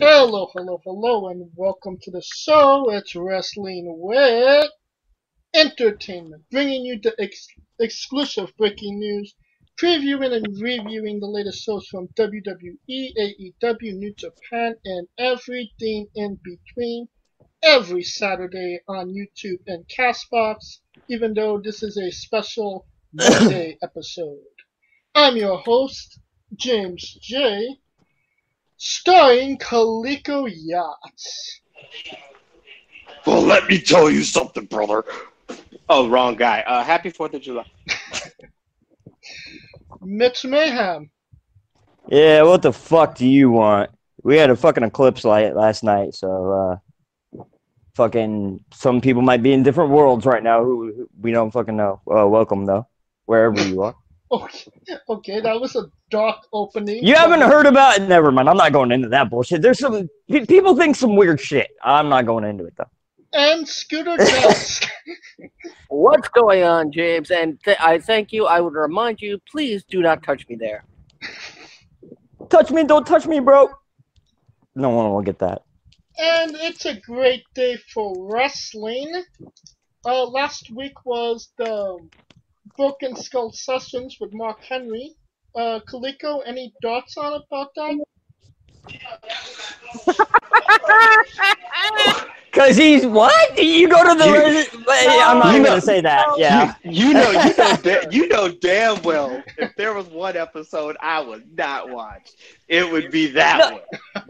Hello, hello, hello, and welcome to the show. It's Wrestling with Entertainment, bringing you the exclusive breaking news, previewing and reviewing the latest shows from WWE, AEW, New Japan, and everything in between every Saturday on YouTube and Castbox, even though this is a special Monday episode. I'm your host, James J., starring Kaliko Yachts. Well, let me tell you something, brother. Oh, wrong guy. Happy 4th of July. Mitch Mayhem. Yeah, what the fuck do you want? We had a fucking eclipse last night, so fucking some people might be in different worlds right now who we don't fucking know. Welcome though, wherever you are. Okay, that was a dark opening. You haven't heard about it? Never mind. I'm not going into that bullshit. There's some people think some weird shit. I'm not going into it though. And Scooter Dust. What's going on, James? And I thank you. I would remind you, please do not touch me there. Touch me, don't touch me, bro. No one will get that. And it's a great day for wrestling. Last week was the Broken Skull Sessions with Mark Henry. Kaliko, any thoughts on about that? Cause he's what? You go to the. I'm not even gonna say that. Yeah. You know damn well if there was one episode I would not watch, it would be that one.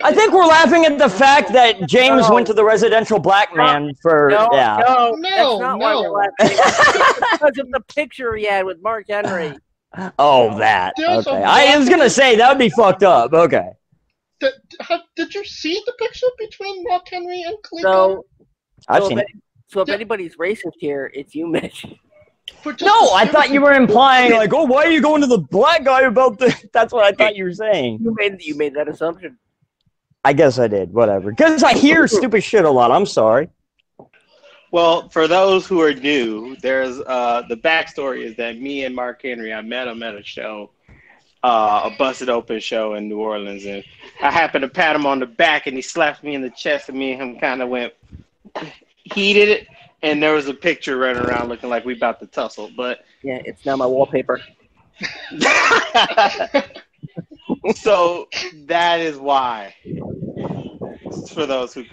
I think we're laughing at the fact that James went to the residential black man for No, No, that's not why we're laughing. It's because of the picture he had with Mark Henry. Oh, that. There's Okay. a I was gonna say that would be fucked up. Okay. Did you see the picture between Mark Henry and Kaliko? So, I've seen it. So if anybody's racist here, it's you, Mitch. No, I thought you were implying like, oh, why are you going to the black guy about this? That's what I thought you were saying. You made that assumption. I guess I did. Whatever. Because I hear stupid shit a lot. I'm sorry. Well, for those who are new, there's the backstory is that me and Mark Henry, I met him at a show, a Busted Open show in New Orleans, and I happened to pat him on the back, and he slapped me in the chest, and me and him kind of went heated, and there was a picture running around looking like we about to tussle. But Yeah, it's now my wallpaper. so that is why. For those who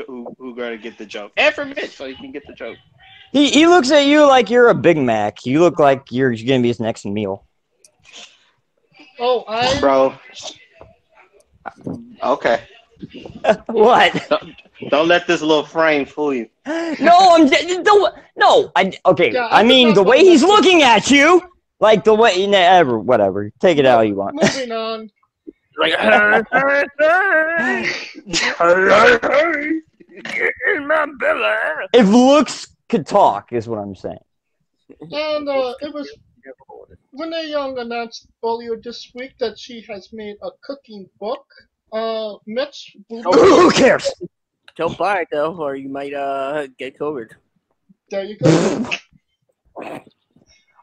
going to get the joke, and for Mitch, so you can get the joke. He looks at you like you're a Big Mac. You look like you're gonna be his next meal. Oh, Bro. Okay. What? Don't let this little frame fool you. No, okay. Yeah, I mean, the way he's looking at you, like the way, whatever. Take it how you want. moving on. Like, get in my belly. If looks could talk, is what I'm saying. And it was Renee Young announced earlier this week that she has made a cooking book. Mitch, Who cares? Don't buy it though, or you might get COVID. there you go.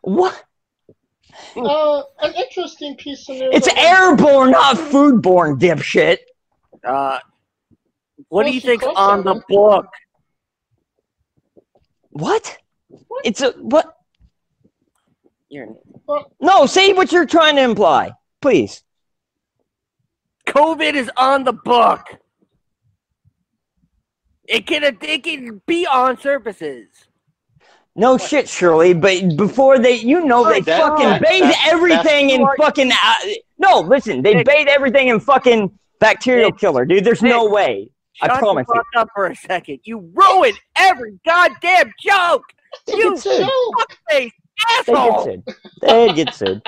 What? An interesting piece of news. It's airborne, not foodborne, dipshit. What do you think's on the book? What? It's a what? Well, No, say what you're trying to imply, please. COVID is on the book. It can be on surfaces. No shit, Shirley, but before they bathe everything in fucking... no, listen, they bathe everything in fucking bacterial killer, dude. There's no way. I promise you. Shut the fuck up for a second. You ruined every goddamn joke. You fuckface asshole. They'd get sued.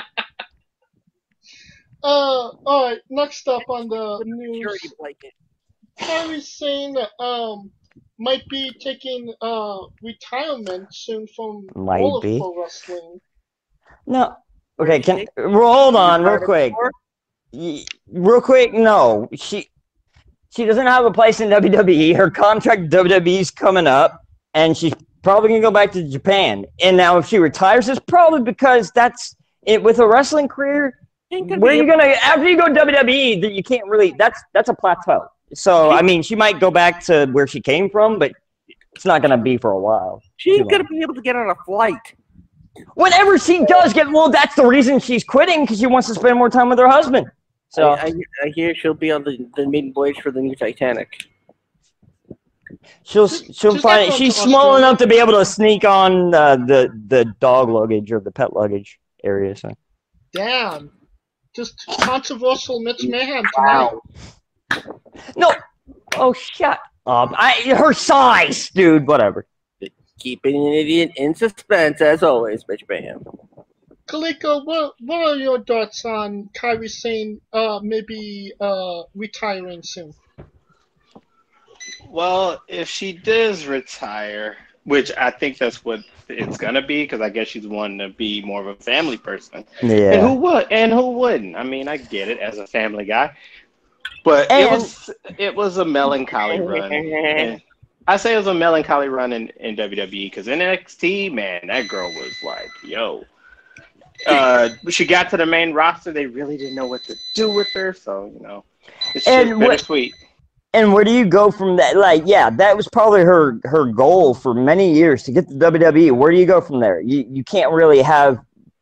alright, next up on the news. Security blanket. Harry Sane might be taking retirement soon from all of pro wrestling. No. Okay, hold on real quick. Real quick, no. She doesn't have a place in WWE. Her contract with WWE's coming up, and she's probably going to go back to Japan. And now if she retires, it's probably because that's it with a wrestling career. Where are you going to, after you go WWE, that you can't really, that's a plateau. So I mean, she might go back to where she came from, but it's not gonna be for a while. She's gonna be able to get on a flight. Whenever she does get, well, that's the reason she's quitting, because she wants to spend more time with her husband. So I hear she'll be on the maiden voyage for the new Titanic. she'll She's find not it. She's going to small Australia. enough to be able to sneak on the dog luggage or the pet luggage area. So Damn. Just controversial Mitch Mayhem tonight. Wow. no, oh shut up! Her size, dude. Whatever. Keeping an idiot in suspense as always, Mitch Mayhem. Kaliko, what are your thoughts on Kyrie Sane maybe retiring soon? Well, if she does retire, which I think that's what it's gonna be, because I guess she's wanting to be more of a family person. Yeah. And who would? And who wouldn't? I mean, I get it as a family guy, but it was a melancholy run. And I say it was a melancholy run in WWE, because in NXT, man, that girl was like, yo. She got to the main roster. They really didn't know what to do with her, so it's just bittersweet. And where do you go from that? Like, yeah, that was probably her goal for many years, to get to WWE. Where do you go from there? You can't really have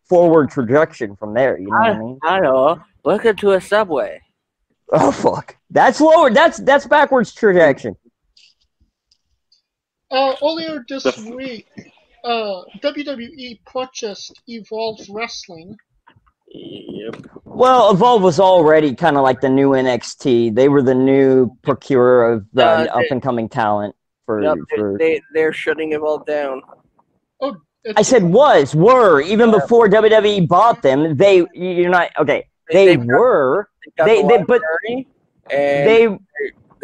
forward trajectory from there. You know what I mean? I know. Look into a subway. Oh fuck, that's lower. That's backwards trajectory. Earlier this week, WWE purchased Evolve Wrestling. Yep. Well, Evolve was already kind of like the new NXT. They were the new procurer of up and coming talent they're shutting Evolve down. Oh, I said were even before WWE bought them. You're not okay. They were. They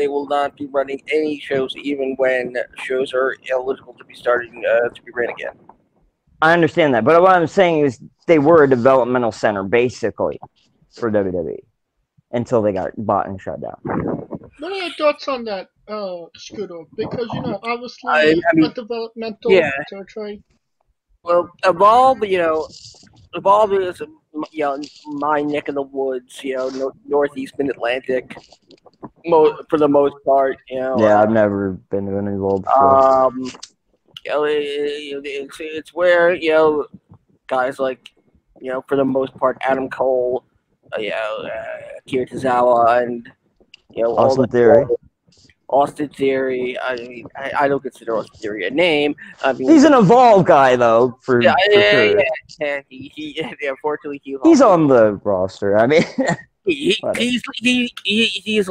will not be running any shows, even when shows are eligible to be starting to be ran again. I understand that, but what I'm saying is they were a developmental center, basically, for WWE, until they got bought and shut down. What are your thoughts on that, Scooter? Because, obviously, a developmental territory. Well, Evolve is, my neck of the woods, northeast mid-Atlantic, for the most part, Yeah, I've never been to an Evolve show. It's where guys like for the most part Adam Cole, Akira Tozawa, and Austin Theory. I mean, I don't consider Austin Theory a name. I mean, he's an Evolve guy though, for sure. Yeah. Unfortunately, he's on the roster. I mean, he's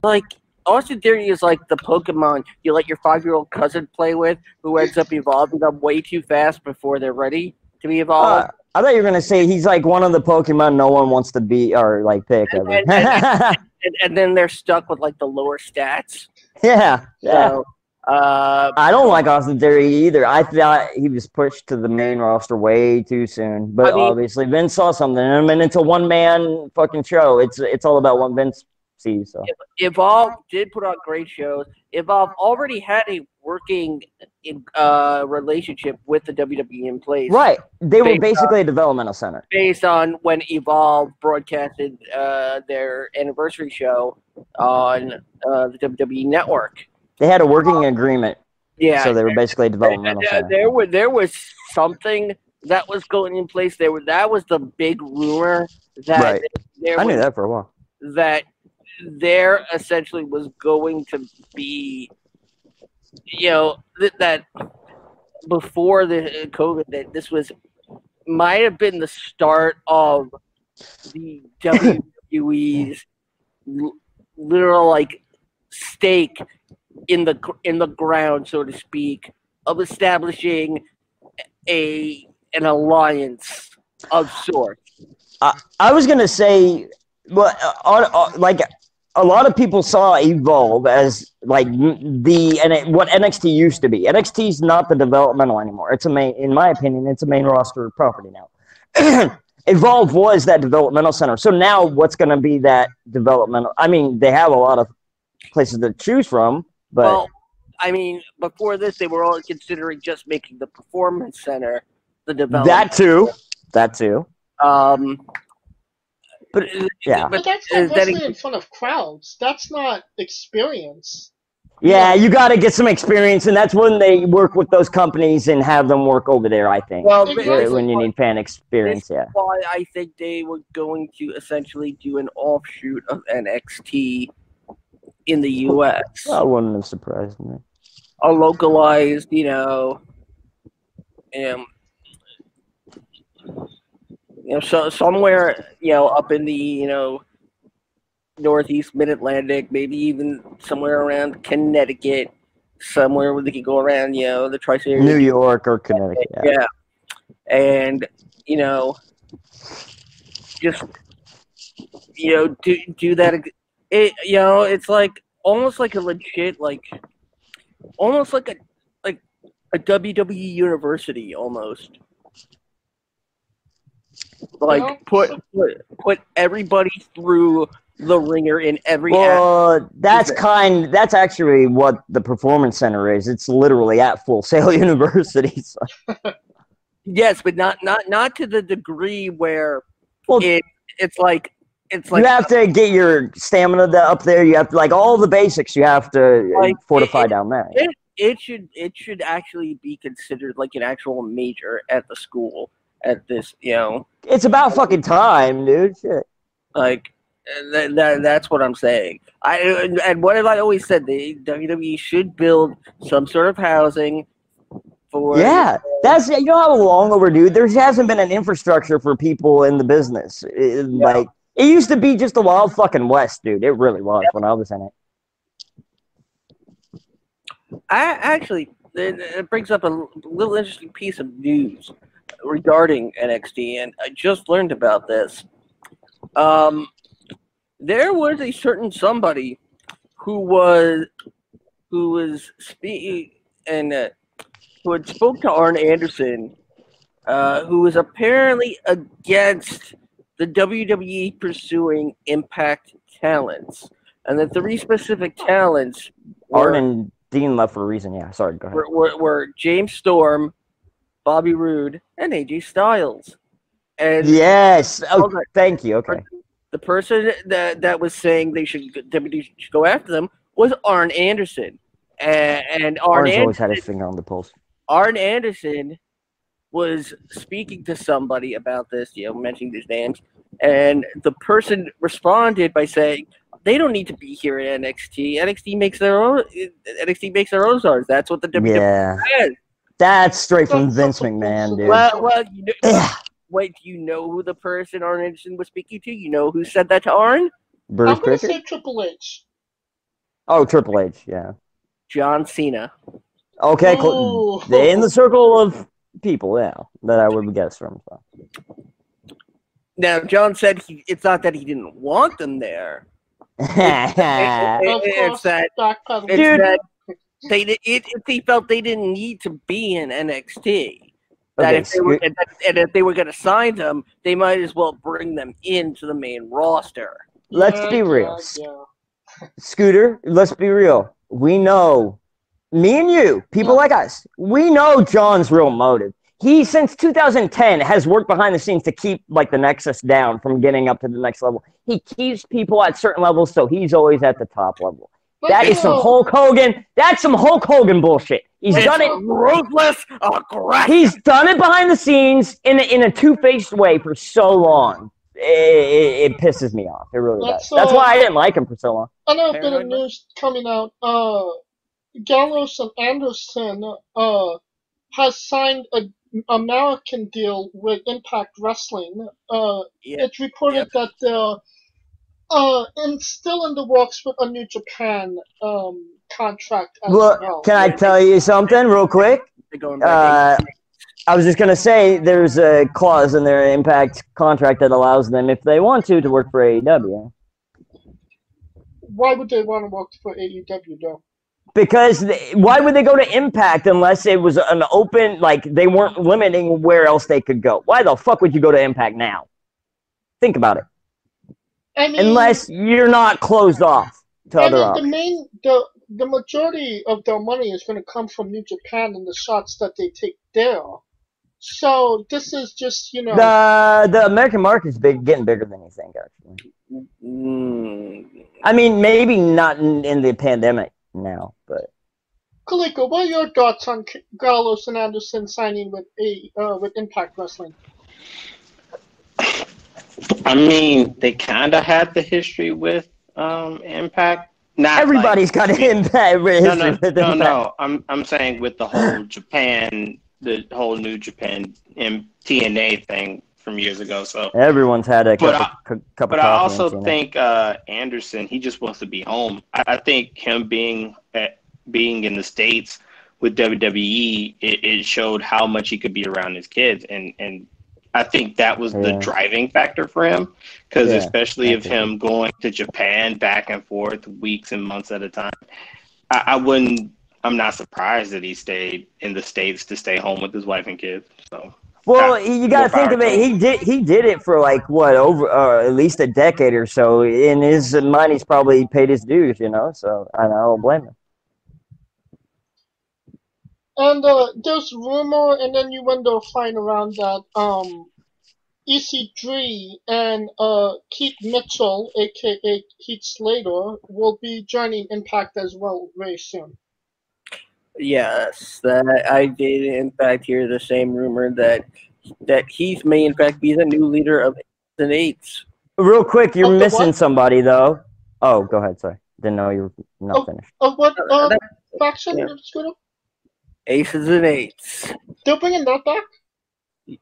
like. Austin Theory is like the Pokemon you let your 5-year-old cousin play with, who ends up evolving them way too fast before they're ready to be evolved. I thought you were gonna say he's like one of the Pokemon no one wants to be or like pick ever. And then they're stuck with like the lower stats. Yeah. So, I don't like Austin Theory either. I thought he was pushed to the main roster way too soon, but obviously Vince saw something in him, and it's a one-man fucking show. It's all about what Vince sees. So Evolve did put on great shows. Evolve already had a working relationship with the WWE in place. Right. They were basically a developmental center. Based on when Evolve broadcasted their anniversary show on the WWE Network. They had a working agreement. Yeah. So they were basically a developmental center. There was something that was going in place. That was the big rumor that I knew that for a while. That there essentially was going to be, that before the COVID, that this might have been the start of the WWE's literal like stake in the ground, so to speak, of establishing an alliance of sorts. I was gonna say, like a lot of people saw Evolve as like what NXT used to be. NXT is not the developmental anymore. In my opinion, it's a main roster property now. Evolve was that developmental center. So now what's going to be that developmental? I mean, they have a lot of places to choose from, but well, I mean, before this, they were all considering just making the performance center the development. That too. But yeah, But that's not wrestling in front of crowds. That's not experience. yeah, you got to get some experience, and that's when they work with those companies and have them work over there. I think. Well, Exactly. When you need fan experience, this yeah. is why I think they were going to essentially do an offshoot of NXT in the U.S. That wouldn't have surprised me. A localized, so somewhere, up in the, Northeast Mid-Atlantic, maybe even somewhere around Connecticut, somewhere where they could go around, the Tri-State New York or Connecticut. Yeah. And, just, do that. It's like almost like a legit, almost like a WWE university almost. Like put everybody through the ringer in every. Well, that's actually what the Performance Center is. It's literally at Full Sail University. So. Yes, but not to the degree where it's like you have to get your stamina up there. You have to all the basics. You have to fortify down there. It should actually be considered like an actual major at the school. At this, it's about fucking time, dude. Shit. That's what I'm saying. And what have I always said? The WWE should build some sort of housing for. Yeah, that's how long overdue. There hasn't been an infrastructure for people in the business. It used to be just the Wild fucking West, dude. It really was when I was in it. It brings up a little interesting piece of news regarding NXT, and I just learned about this. There was a certain somebody who speaking and who had spoke to Arn Anderson, who was apparently against the WWE pursuing Impact talents, and the three specific talents. Arn and Dean left for a reason. Yeah, sorry. Go ahead. Were James Storm, Bobby Roode, and AJ Styles. And yes. Oh, thank you. Okay. The person that was saying WWE should go after them was Arn Anderson. And Arn's always had his finger on the pulse. Arn Anderson was speaking to somebody about this, mentioning these names, and the person responded by saying, they don't need to be here at NXT. NXT makes their own stars. That's what the WWE says. That's straight from Vince McMahon, dude. Well, wait, do you know who the person Arn Anderson was speaking to? You know who said that to Arn? Bruce I'm going to say Triple H. Oh, Triple H, yeah. John Cena. Okay, cool. They're in the circle of people, yeah, that I would guess from. So. Now, John said it's not that he didn't want them there. It's that he felt they didn't need to be in NXT. That if they were going to sign them, they might as well bring them into the main roster. Let's be real. Scooter, let's be real. We know, me and you, people like us, we know John's real motive. He, since 2010, has worked behind the scenes to keep the Nexus down from getting up to the next level. He keeps people at certain levels, so he's always at the top level. That is some Hulk Hogan. That's some Hulk Hogan bullshit. He's done it ruthless aggression. He's done it behind the scenes in a two-faced way for so long. It pisses me off. It really does. That's why I didn't like him for so long. Another bit of news coming out. Gallows and Anderson has signed an American deal with Impact Wrestling. It's reported that and still in the works with a New Japan contract as well. Can I tell you something real quick? I was just going to say there's a clause in their Impact contract that allows them, if they want to work for AEW. Why would they want to work for AEW, though? Because why would they go to Impact unless it was an open, they weren't limiting where else they could go? Why the fuck would you go to Impact now? Think about it. I mean, unless you're not closed off to other options. The majority of their money is going to come from New Japan and the shots that they take there. So this is just, you know, The American market is getting bigger than you think, actually. I mean, maybe not in the pandemic now, but Kaliko, what are your thoughts on Gallows and Anderson signing with Impact Wrestling? I mean, they kind of had the history with Impact. Not everybody's got an Impact history with Impact. No. I'm saying with the whole Japan, the whole New Japan TNA thing from years ago. So everyone's had a cup of coffee. But I also think Anderson, he just wants to be home. I think him being in the States with WWE, it showed how much he could be around his kids, and I think that was the driving factor for him, because especially of him going to Japan back and forth weeks and months at a time, I'm not surprised that he stayed in the States to stay home with his wife and kids. So. Well, you got to think of it. He did it for like what, over at least a decade or so. In his mind, he's probably paid his dues, you know. So I don't blame him. And there's rumor, and then you went flying around that EC3 and Keith Mitchell, aka Heath Slater, will be joining Impact as well very soon. Yes, that I did in fact hear the same rumor that Heath may in fact be the new leader of the Eights. Real quick, you're missing somebody though. Oh, go ahead. Sorry, didn't know you were not finished. What faction? Yeah. Aces and Eights. They're bringing that back?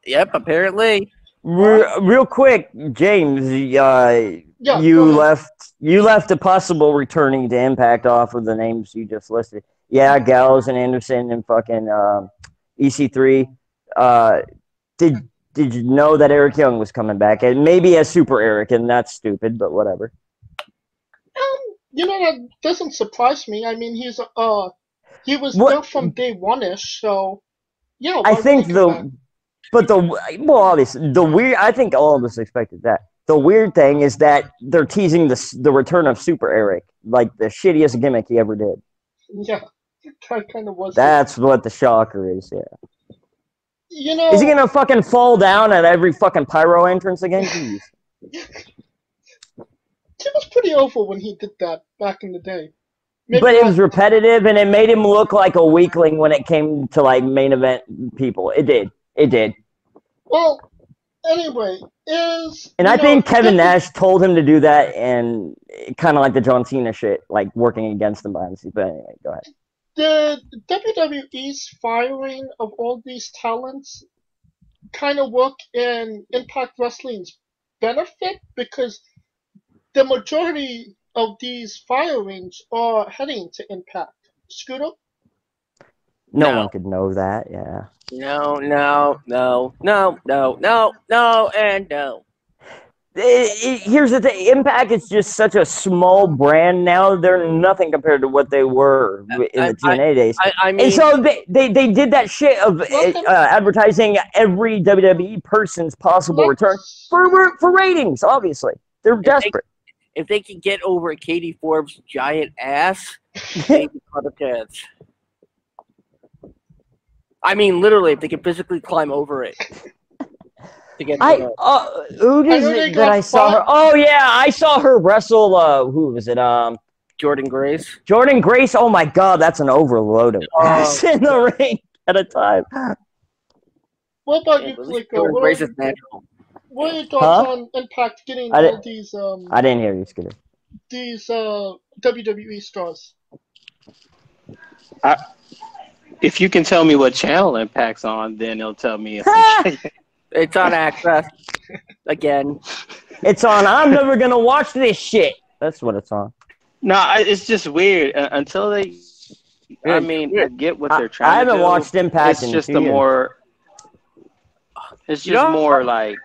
Yep, apparently. Real quick, James, you left a possible returning to Impact off of the names you just listed. Yeah, Gallows and Anderson and fucking EC3. Did you know that Eric Young was coming back? And maybe as Super Eric, and that's stupid, but whatever. You know, that doesn't surprise me. I mean, he was there from day one-ish, so yeah. I think obviously the weird. I think all of us expected that. The weird thing is that they're teasing the return of Super Eric, like the shittiest gimmick he ever did. Yeah, that kind of was. That's what the shocker is. Yeah. You know, is he gonna fucking fall down at every fucking pyro entrance again? Jeez. He was pretty awful when he did that back in the day. But it was repetitive, and it made him look like a weakling when it came to like main event people. It did. Well, anyway, I think Kevin Nash told him to do that, and kind of like the John Cena shit, like working against him behind the scenes. But anyway, go ahead. The WWE's firing of all these talents kind of work in Impact Wrestling's benefit, because the majority of these firings are heading to Impact. Scooter? No one could know that, yeah. No, and no. Here's the thing. Impact is just such a small brand now. They're nothing compared to what they were in the TNA days. I mean, and so they did that shit of advertising every WWE person's possible return for ratings, obviously. They're desperate. If they can get over Katie Forbes' giant ass, they can cut a chance. I mean, literally, if they can physically climb over it. To get who is it that I saw her? Oh, yeah, I saw her wrestle, who was it? Jordan Grace. Jordan Grace, oh my God, that's an overload of ass in the ring at a time. What about you, Kaliko? Jordan Grace is natural. What are your thoughts on Impact getting all these I didn't hear you, Scooter. These WWE stars? If you can tell me what channel Impact's on, then it'll tell me. It's on Access. Again. It's on. I'm never going to watch this shit. That's what it's on. No, it's just weird. Until they... I mean, I get what they're trying to do. I haven't watched Impact in just more... It's just more like...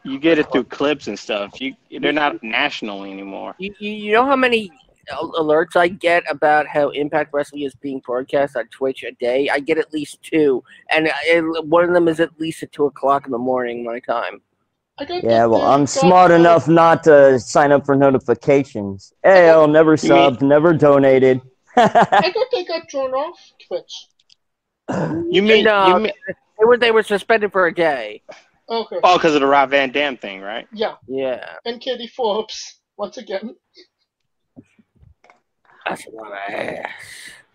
You get it through clips and stuff. They're not national anymore. You know how many alerts I get about how Impact Wrestling is being broadcast on Twitch a day? I get at least 2, and one of them is at least at 2 o'clock in the morning my time. Yeah, well, I'm smart enough not to sign up for notifications. Hey, I'll never subbed, never donated. I thought they got thrown off Twitch. You mean They were suspended for a day. Okay. Oh, because of the Rob Van Dam thing, right? Yeah. Yeah. And Katie Forbes once again. That's a lot of ass.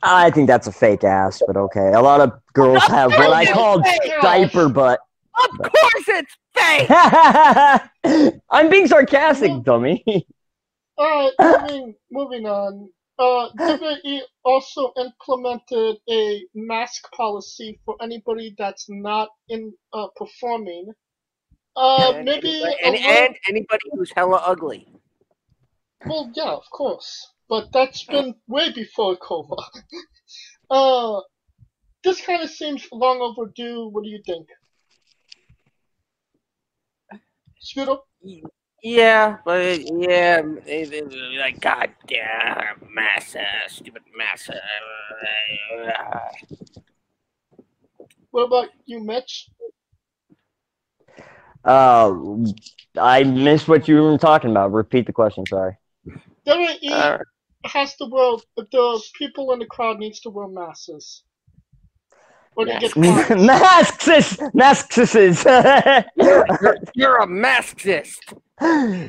I think that's a fake ass, but okay. A lot of girls have what I call diaper butt. Of course it's fake! I'm being sarcastic, dummy. Alright, moving on. WWE also implemented a mask policy for anybody that's not in performing. And Maybe anybody who's hella ugly. well, yeah, of course, but that's been way before COVID. This kind of seems long overdue. What do you think? Scooter? Yeah, but like goddamn massa, stupid massa. What about you, Mitch? I missed what you were talking about. Repeat the question, sorry. WWE has to wear, the people in the crowd needs to wear masks. Or they get fined. Masks! You're a maskist.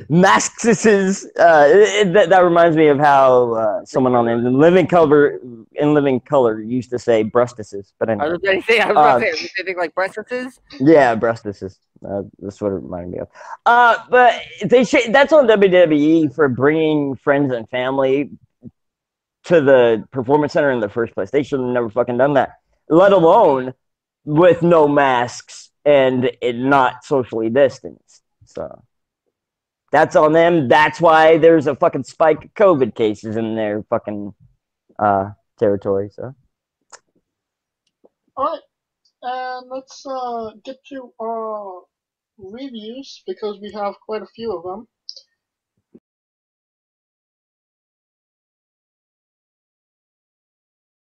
Masks. That reminds me of how someone on In Living Color used to say breastises. But anyway. I was about to say anything like breastises. Yeah, breastises. That's what it reminded me of. But that's on WWE for bringing friends and family to the performance center in the first place. They should have never fucking done that. Let alone with no masks and it not socially distanced. So that's on them. That's why there's a fucking spike of COVID cases in their fucking territory. So. All right, and let's get to our reviews because we have quite a few of them.